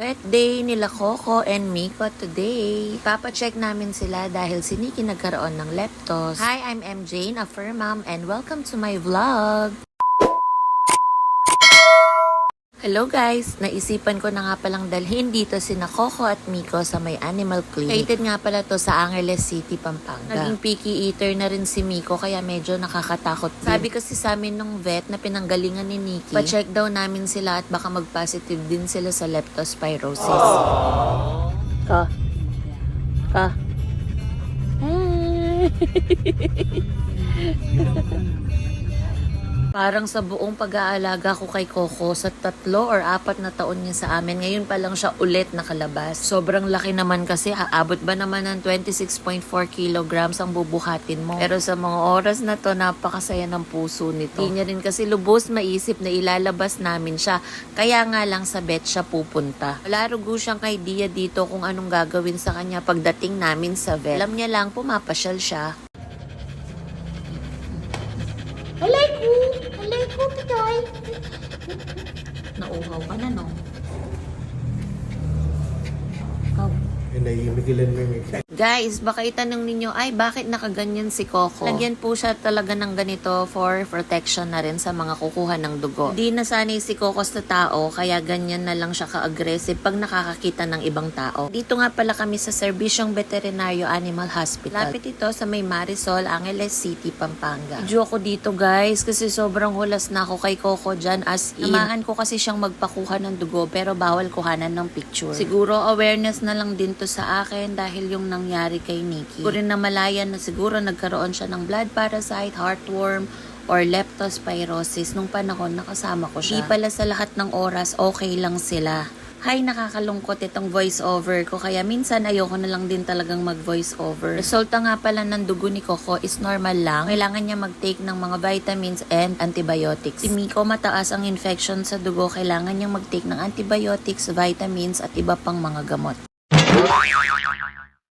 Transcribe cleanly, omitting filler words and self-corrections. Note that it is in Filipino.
Birthday nila Coco and Miko today. Papacheck namin sila dahil si Nikki nagkaroon ng leptos. Hi, I'm MJ, a fur mom, and welcome to my vlog. Hello guys! Naisipan ko na nga palang dalhin dito sina Coco at Miko sa may animal clinic. Located nga pala to sa Angeles City, Pampanga. Naging picky eater na rin si Miko kaya medyo nakakatakot din. Sabi kasi sa amin nung vet na pinanggalingan ni Nikki, pa-check daw namin sila at baka mag-positive din sila sa leptospirosis. Ka. Parang sa buong pag-aalaga ko kay Coco, sa 3 or 4 na taon niya sa amin, ngayon pa lang siya ulit nakalabas. Sobrang laki naman kasi, aabot ba naman ng 26.4 kilograms ang bubuhatin mo. Pero sa mga oras na to, napakasaya ng puso nito. Hindi niya rin kasi lubos maisip na ilalabas namin siya. Kaya nga lang sa vet siya pupunta. Wala rugo siyang idea dito kung anong gagawin sa kanya pagdating namin sa vet. Alam niya lang, pumapasyal siya. Alay ko, Pitoy. Nauhaw ka na, no? Guys, baka itanong ninyo, ay bakit nakaganyan si Coco? Lagyan po siya talaga ng ganito for protection na rin sa mga kukuha ng dugo. Di nasanay si Coco sa tao, kaya ganyan na lang siya ka-aggressive pag nakakakita ng ibang tao. Dito nga pala kami sa Servisyong Veterinaryo Animal Hospital. Lapit ito sa may Marisol, Angeles City, Pampanga. Medyo ako dito guys, kasi sobrang hulas na ako kay Coco dyan as in. Namahan ko kasi siyang magpakuha ng dugo pero bawal kuhanan ng picture. Siguro awareness na lang din to sa akin dahil yung nangyari kay Nikki. Ko rin namalayan na siguro nagkaroon siya ng blood parasite, heartworm, or leptospirosis nung panahon na kasama ko siya. Di pala sa lahat ng oras okay lang sila. Hay, nakakalungkot itong voice over ko kaya minsan ayoko na lang din talagang mag voice over. Resulta nga pala ng dugo ni Coco is normal lang. Kailangan niya mag-take ng mga vitamins and antibiotics. Si Miko mataas ang infection sa dugo, kailangan niyang mag-take ng antibiotics, vitamins at iba pang mga gamot.